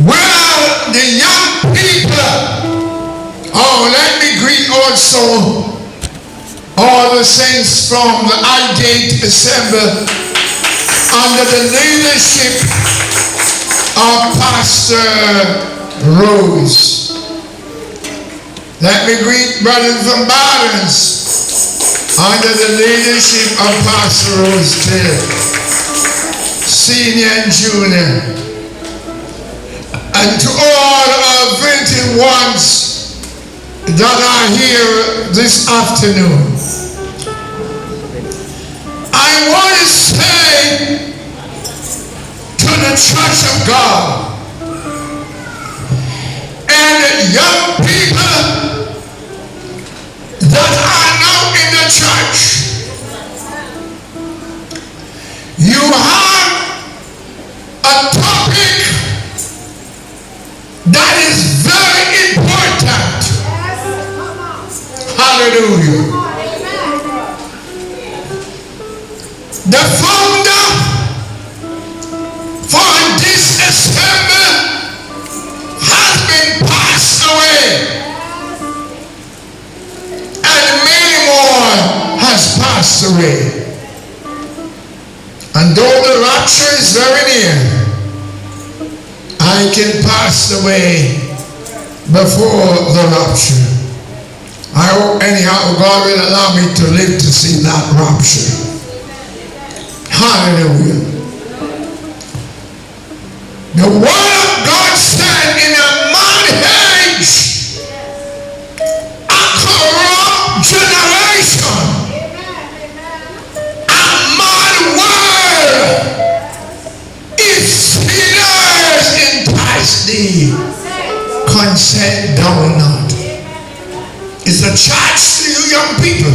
Well, the young people, oh, let me greet also all the saints from the Highgate Assembly under the leadership of Pastor Rose. Let me greet brothers and brothers under the leadership of Pastor Rose too, senior and junior. And to all our visiting ones that are here this afternoon, I want to say to the Church of God and the young people that are now in the church, you have a topic that is very important. Hallelujah. The founder for this assembly has been passed away, and many more has passed away. And though the rapture is very near, I can pass away before the rapture. I hope anyhow God will allow me to live to see that rapture. Hallelujah. The word of God said in a mad age, a corrupt generation, a mad world, if sinners entice thee, consent thou not. It's a charge to you young people.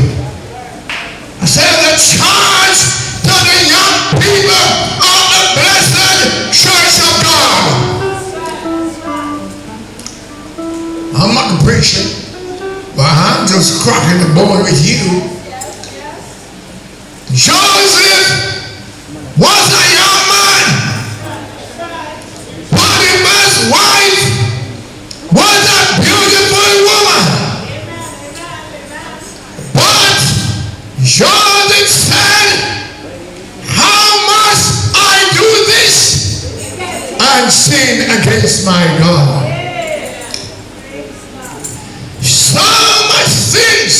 I said the charge to the young people of the blessed Church of God. I'm not preaching, but I'm just cracking the board with you. Joseph was a young man. Potiphar's wife was a beautiful woman. But Joseph said, how must I do this and sin against my God? So much things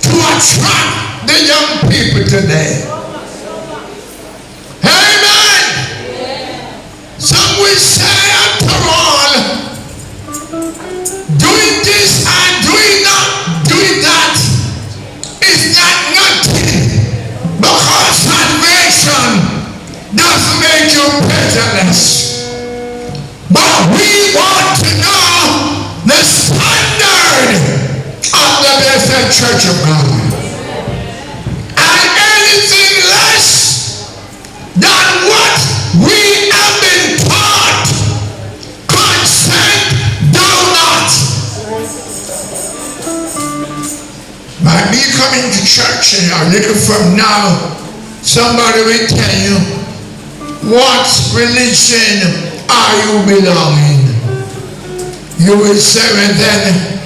to attract the young people today. Amen. Some will say after all, doing this and doing that is not nothing, because salvation doesn't make you prejudice. But we want to know the standard of the blessed Church of God. And anything less than what we have been taught, consent thou not. By me coming to church and a little from now, somebody will tell you, what religion are you belonging? You will say, well then,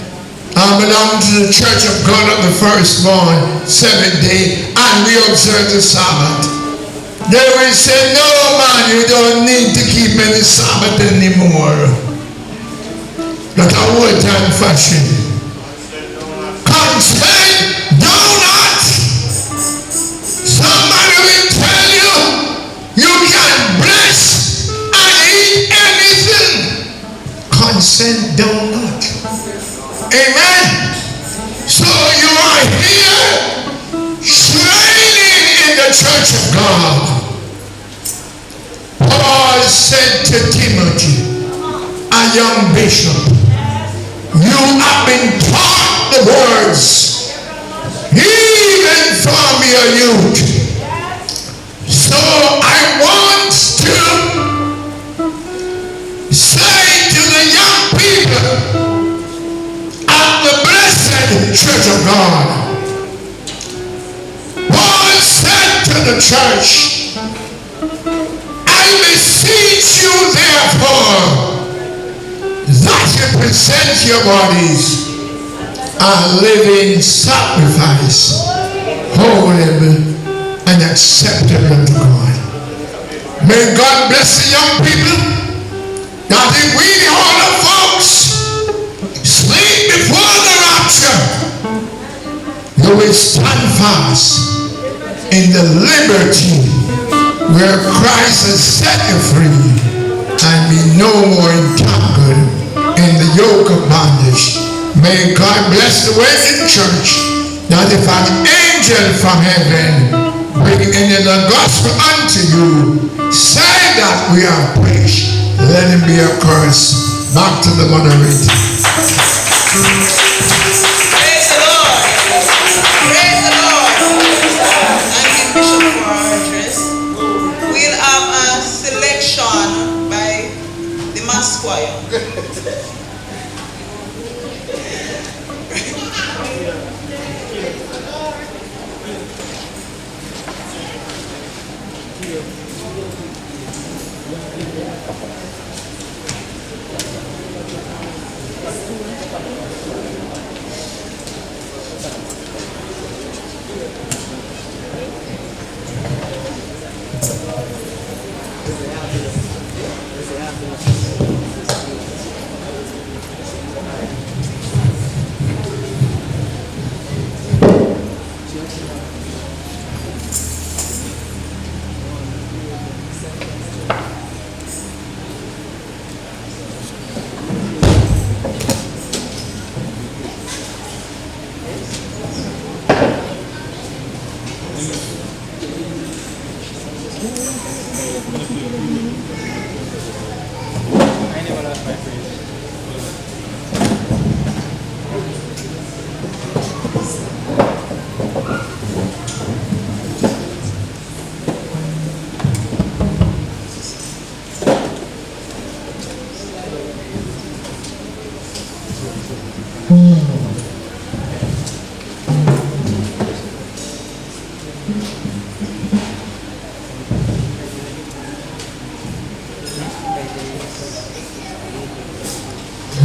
I belong to the Church of God of the Firstborn, 7th day, and we observe the Sabbath. They will say, no man, you don't need to keep any Sabbath anymore. That's a old time fashion. Consent thou not. Somebody will tell you, you can bless and eat anything. Consent thou not. Amen. So you are here training in the Church of God. Paul said to Timothy, a young bishop, you have been taught the words even from your youth. So I want to say to the young people of the blessed Church of God, Paul said to the church, I beseech you therefore, present your bodies a living sacrifice, holy and acceptable unto God. May God bless the young people that if we, the older folks, sleep before the rapture, you will stand fast in the liberty where Christ has set you free and be no more entangled in the yoke of bondage. May God bless the waiting church that if an angel from heaven bring in the gospel unto you, say that we are preached, let him be accursed. Back to the moderator. Praise the Lord. Praise the Lord. Thank you, Bishop, for our address. We'll have a selection by the mass choir.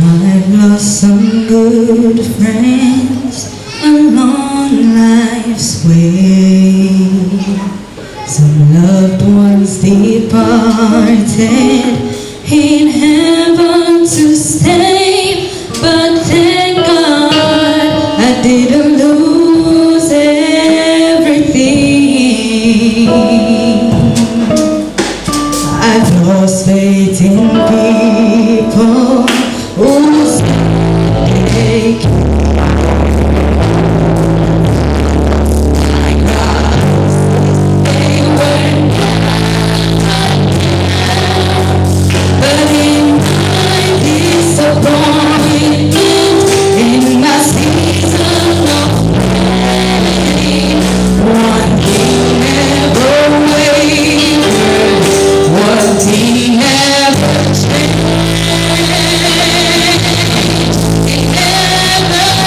I've lost some good friends along life's way. Some loved ones departed in heaven to stay. But thank God I didn't lose everything. I've lost faith in people who say my God, they were but in my disappointment, in my season of pain, one thing never wavered, one thing never changed. It never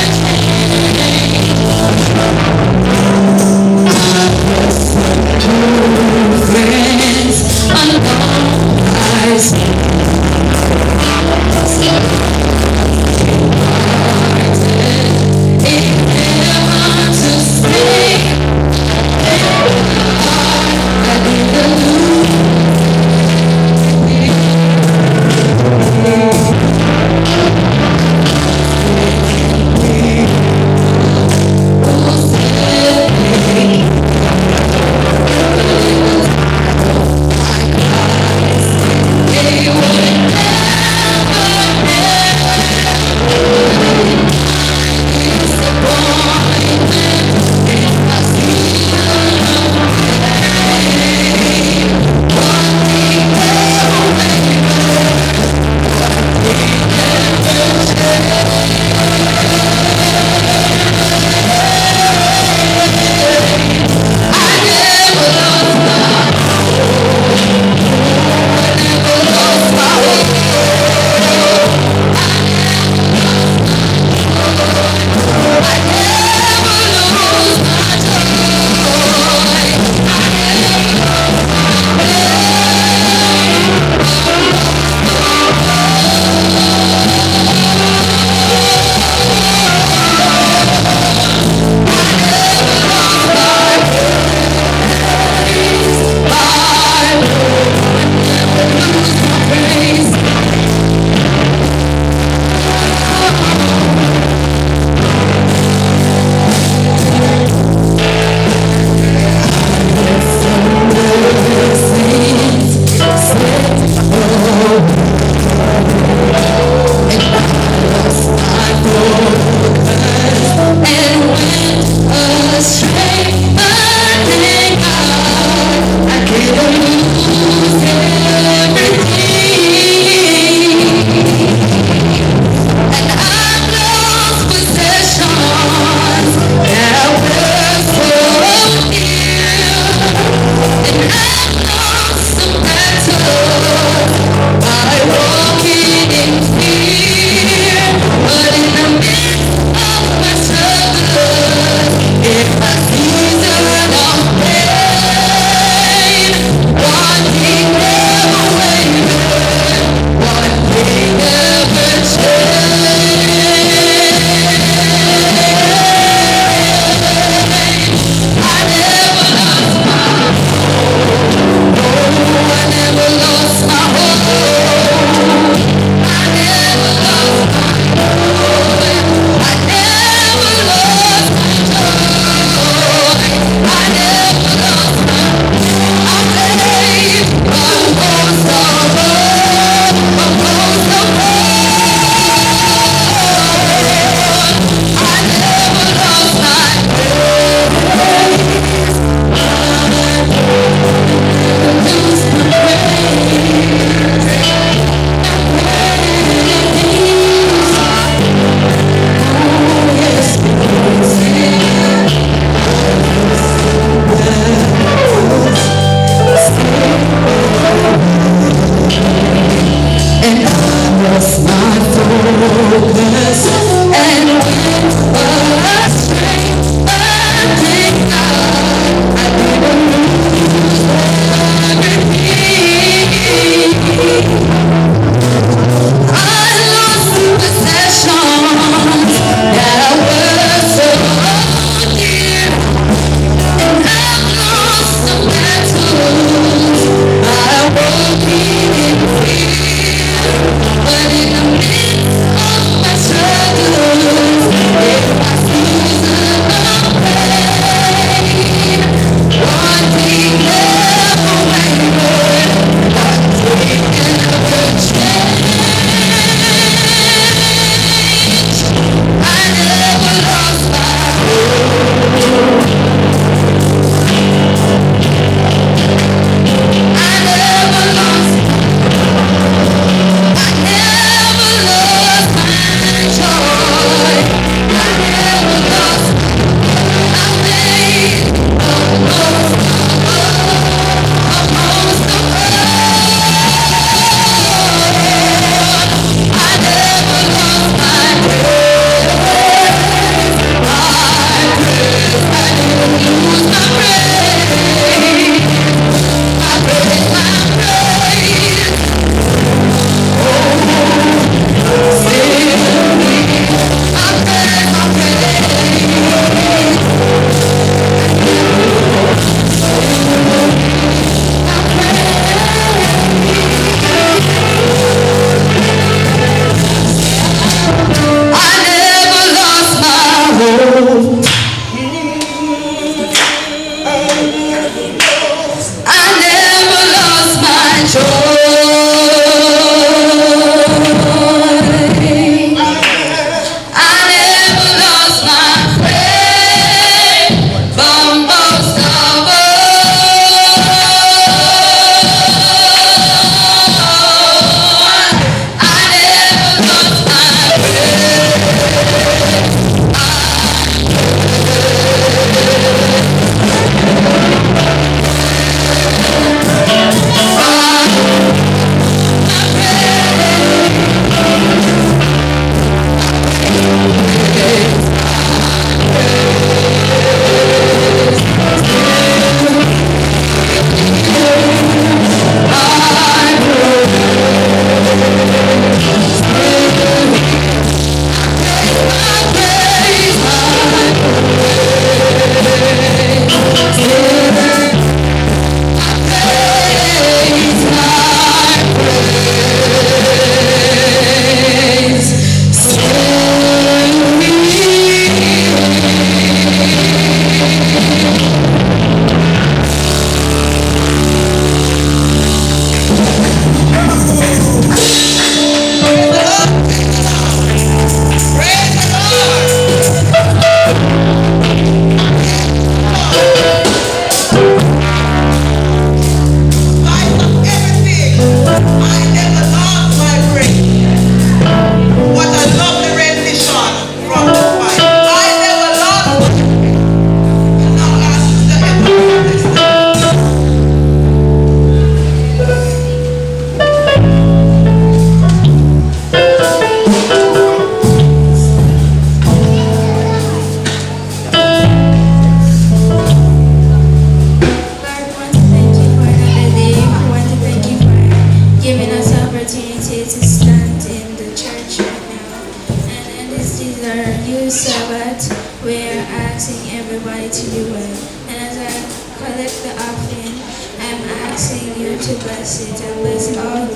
Sabbath, we're asking everybody to do well. And as I collect the offering, I'm asking you to bless it and bless all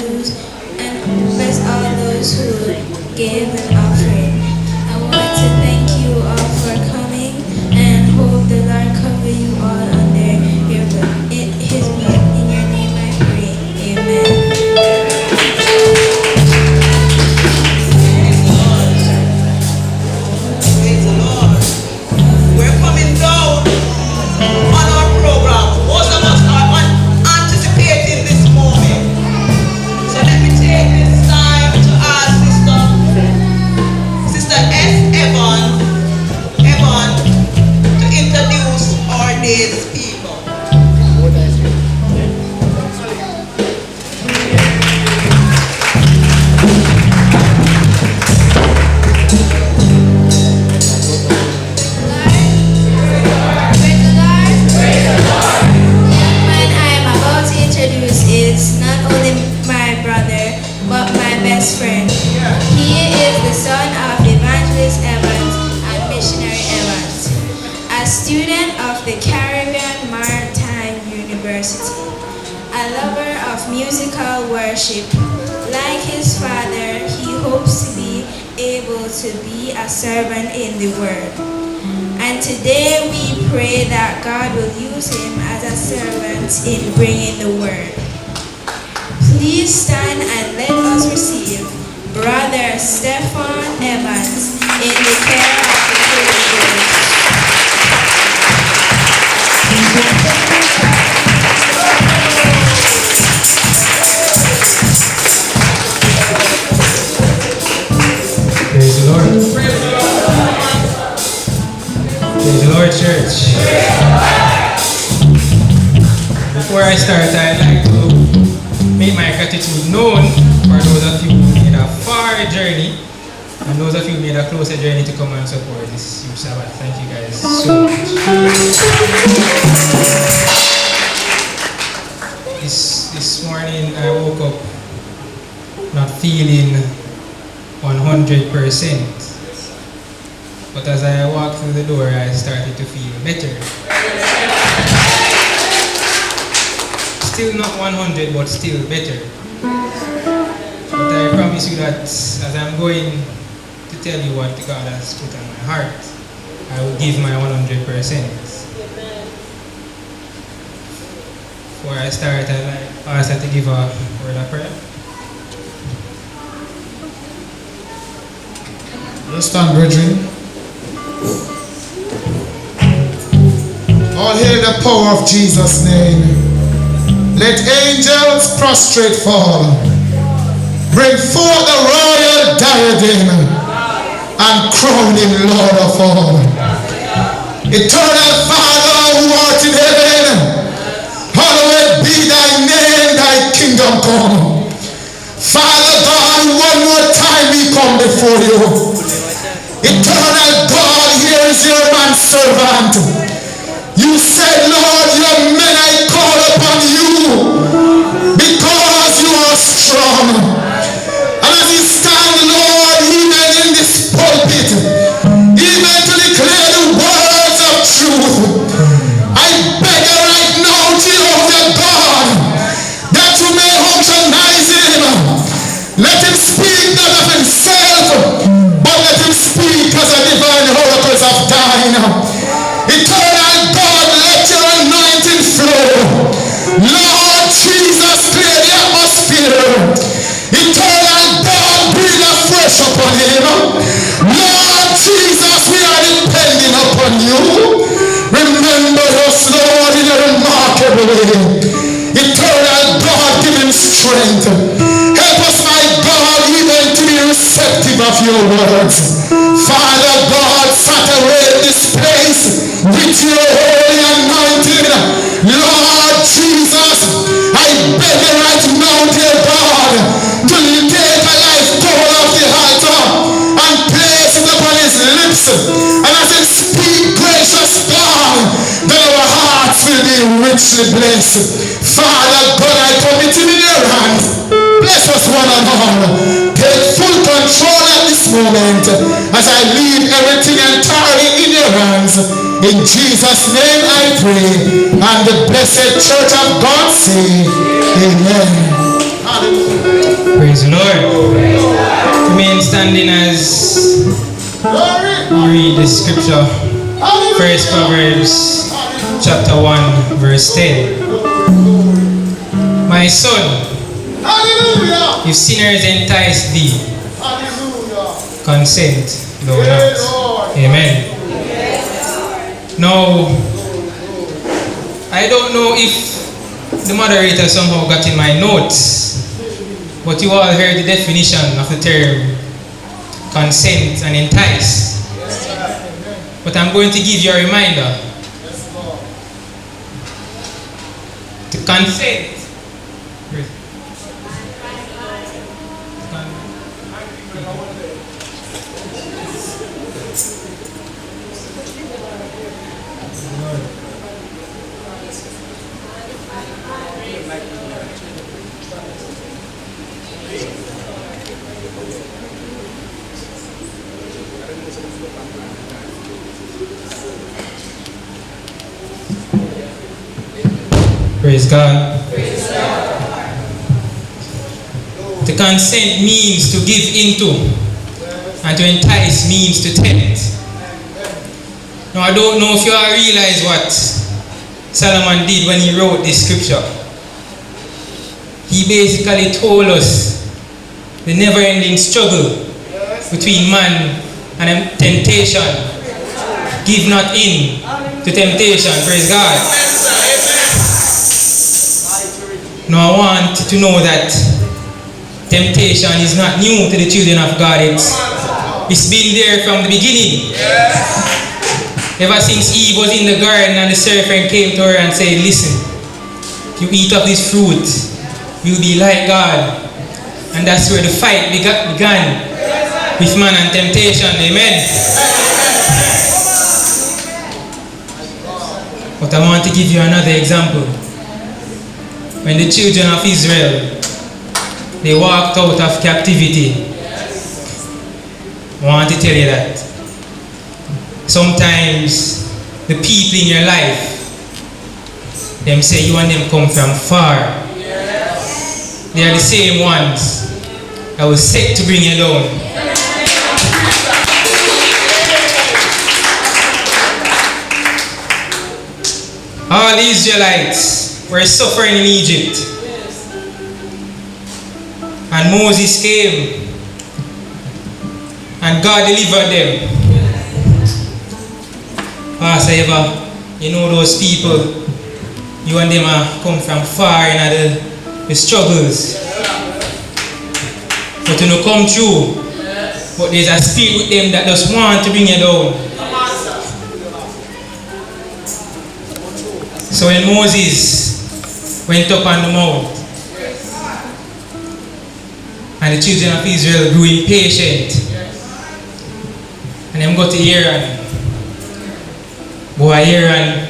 those who gave an offering. I want to thank you all for coming and hope the Lord cover you all under His blood. In your name I pray. Amen. Praise the Lord. We're coming down on our program. Most of us are anticipating this moment. So let me take this time to ask Sister S. Evan to introduce our day's people. Man I am about to introduce is not only my brother, but my best friend. He is the son of Evangelist Evans and Missionary Evans, a student of the Caribbean Maritime University, a lover of musical worship. Like his father, he hopes to be able to be a servant in the Word. And today we pray that God will use him as a servant in bringing the Word. Please stand and let us receive Brother Stephan Evans in the care of the Holy Ghost. Praise the Lord. Praise the Lord, church. Before I start, I'd like to make my gratitude known for those of you who made a far journey and those of you who made a closer journey to come and support this youth Sabbath. Thank you guys so much. This morning I woke up not feeling 100%. But as I walked through the door, I started to feel better. Still not 100, but still better. But I promise you that as I'm going to tell you what God has put on my heart, I will give my 100%. Before I start, I'd ask her to give a word of prayer. Let's stand, brethren. All hail the power of Jesus' name. Let angels prostrate fall. Bring forth the royal diadem and crown him Lord of all. Eternal Father who art in heaven, hallowed be thy name, thy kingdom come. Father God, one more time we come before you. Eternal God, here is your manservant. You said, Lord, your men I call upon you because you are strong. And as he stands, Lord, even in this pulpit, even to declare the words of truth, I beg you right now, Jehovah God, that you may patronize him. Let him speak not of himself, but let him speak as a divine oracles of thine. Eternal God, let your anointing flow. Lord Jesus, clear the atmosphere. Eternal God, breathe afresh upon him. Lord Jesus, we are depending upon you. Remember us, Lord, in a remarkable way. Eternal God, give him strength. Help us, my God, even to be receptive of your words. Father God, saturate this place with your holy anointing. Lord Jesus, I beg you right now, dear God, to take a life coal of the altar and place it upon his lips. And as he speak, gracious God, then our hearts will be richly blessed. Father God, I commit him in your hands. Bless us one and all. Take full control at this this moment as I leave everything entirely in your hands. In Jesus' name I pray. And the blessed church of God say, amen. Praise the Lord. Remain standing as we read the scripture. First Proverbs chapter 1 verse 10. My son, if sinners entice thee, consent thou not. Amen. Now, I don't know if the moderator somehow got in my notes, but you all heard the definition of the term consent and entice. But I'm going to give you a reminder. To consent. Praise God. Praise God. To consent means to give into, and to entice means to tempt. Now I don't know if you all realize what Solomon did when he wrote this scripture. He basically told us the never-ending struggle between man and temptation. Give not in to temptation. Praise God. Now I want to know that temptation is not new to the children of God. It's been there from the beginning. Ever since Eve was in the garden and the serpent came to her and said, listen, if you eat of this fruit, you'll be like God. And that's where the fight began with man and temptation. Amen. But I want to give you another example. When the children of Israel, they walked out of captivity, I want to tell you that sometimes the people in your life, them say you and them come from far. They are the same ones that was set to bring you down. All the Israelites were suffering in Egypt. And Moses came and God delivered them. Pastor Eva, you know those people, you and them are come from far in the struggles. But you know come through. But there's a spirit with them that just want to bring you down. So when Moses went up on the mount, and the children of Israel grew impatient, and them got to Aaron. Boy, Aaron,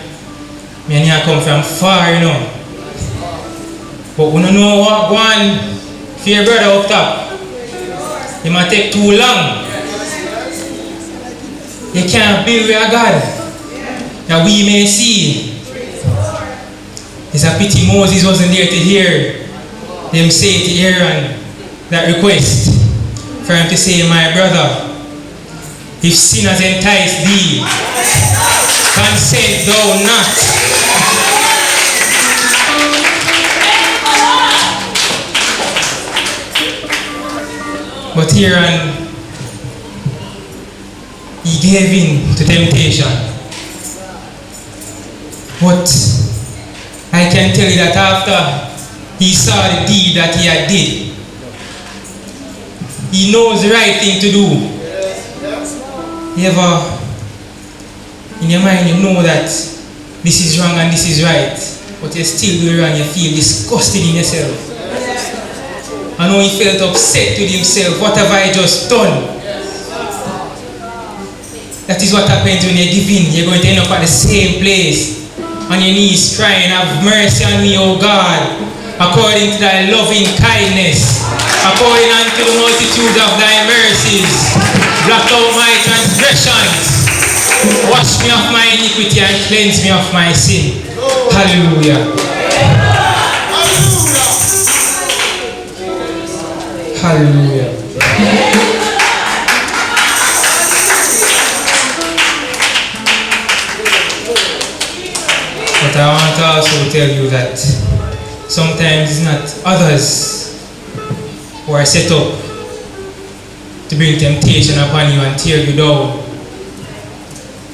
me and you come from far, you know. But we don't know what going for your brother up top. It might take too long. You can't build with a God that we may see. It's a pity Moses wasn't there to hear them say to Aaron that request for him to say, my brother, if sin has enticed thee, consent thou not. But Aaron, he gave in to temptation. But I can tell you that after he saw the deed that he had did, he knows the right thing to do. You ever, in your mind, you know that this is wrong and this is right, but you still do it wrong, you feel disgusted in yourself. I know he felt upset with himself. What have I just done? That is what happens when you give in. You're going to end up at the same place, on your knees crying, have mercy on me, O God, according to thy loving kindness, according unto the multitude of thy mercies. me of my iniquity and cleanse me of my sin. Hallelujah. Hallelujah. But I want to also tell you that sometimes it's not others who are set up to bring temptation upon you and tear you down.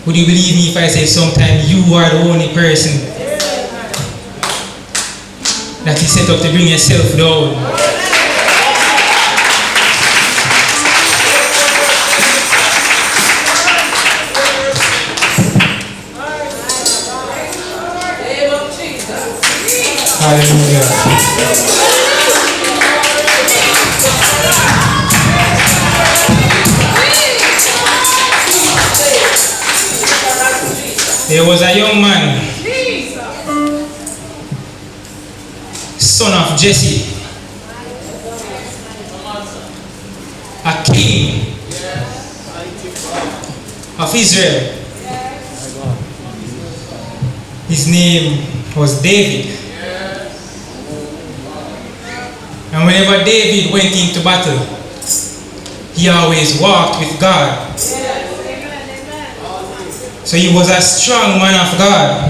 Would you believe me if I say sometimes you are the only person that is set up to bring yourself down? Hallelujah. There was a young man, son of Jesse, a king of Israel. His name was David. And whenever David went into battle, he always walked with God. So he was a strong man of God.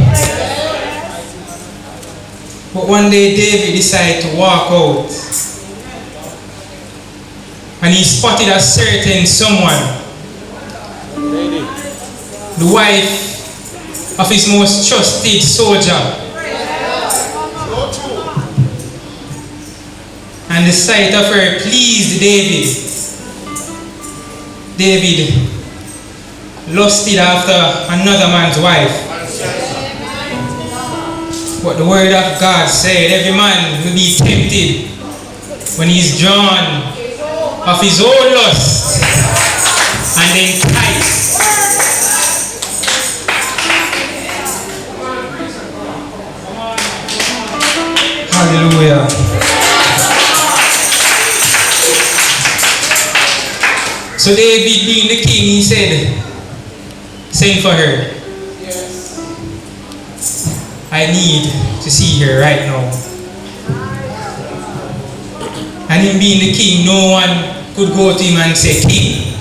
But one day David decided to walk out. And he spotted a certain someone, the wife of his most trusted soldier. And the sight of her pleased David. David lusted after another man's wife. But the word of God said, every man will be tempted when he is drawn of his own lust and enticed. Hallelujah. So David, being the king, he said, send for her. I need to see her right now. And him being the king, no one could go to him and say, king,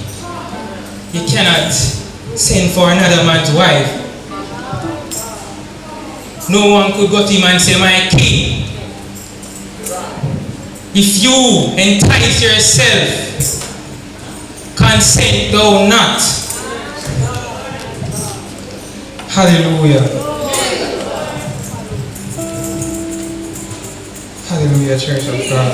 you cannot send for another man's wife. No one could go to him and say, my king, if you entice yourself, consent thou not. Hallelujah. Hallelujah, church of God.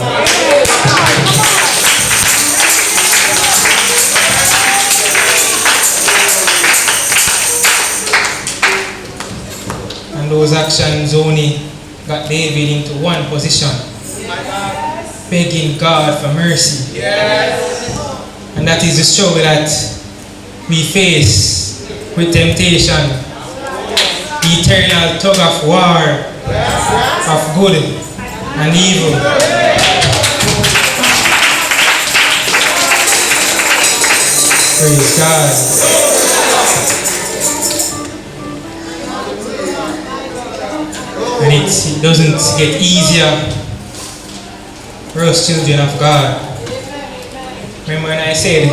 And those actions only got David into one position, begging God for mercy. And that is the struggle that we face with temptation, the eternal tug of war of good and evil. Praise God. And it doesn't get easier for us children of God. Remember when I said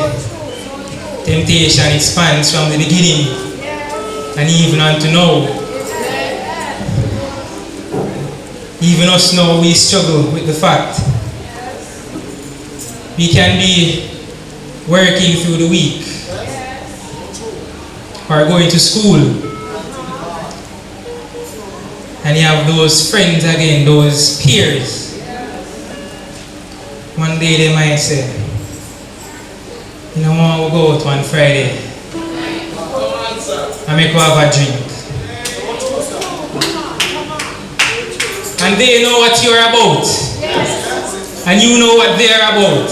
temptation expands from the beginning and even unto now. Even us now we struggle with the fact we can be working through the week or going to school and you have those friends again, those peers. One day they might say, you know, I will go out on Friday and make you have a drink. And they know what you're about. And you know what they're about.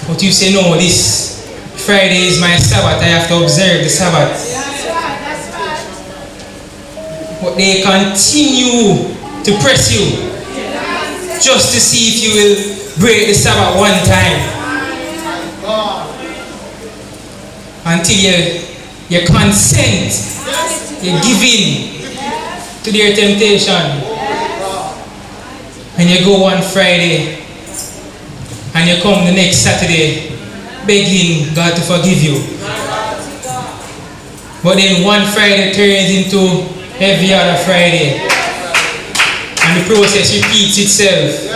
But you say, no, this Friday is my Sabbath. I have to observe the Sabbath. But they continue to press you just to see if you will break the Sabbath one time. Until you You consent. You give in to their temptation. And you go one Friday and you come the next Saturday begging God to forgive you. But then one Friday turns into every other Friday and the process repeats itself.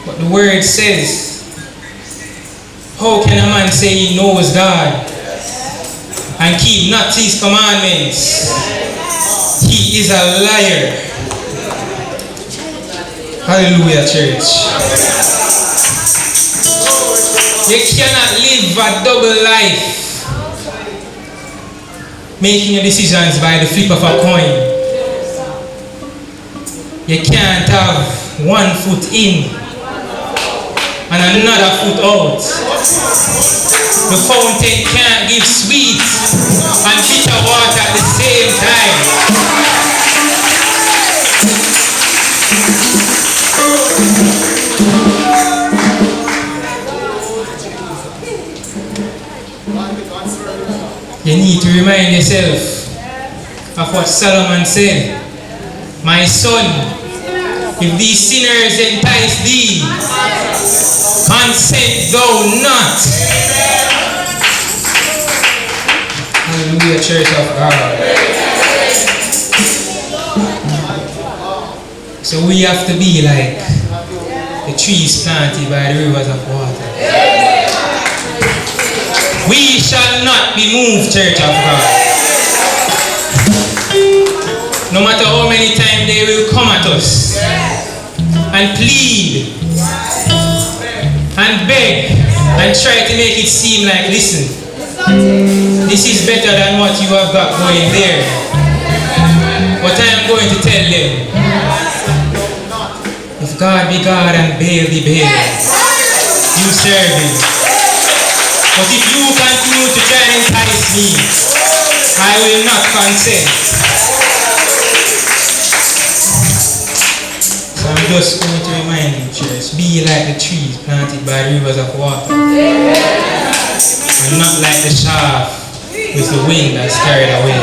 But the word says, how can a man say he knows God and keep not his commandments? He is a liar. Hallelujah, church. You cannot live a double life, making your decisions by the flip of a coin. You can't have one foot in and another foot out. The fountain can't give sweet and bitter water at the same time. You need to remind yourself of what Solomon said. My son, if these sinners entice thee, consent thou not. Hallelujah, church of God. So we have to be like the trees planted by the rivers of water. We shall not be moved, church of God. No matter how many times they will come at us and plead and beg and try to make it seem like, listen, this is better than what you have got going there. But I am going to tell them, if God be God and Baal be Baal, you serve him. But if you continue to try and entice me, I will not consent. So I'm just going to remind you, church, be like the trees planted by rivers of water. And not like the shaft with the wind that's carried away.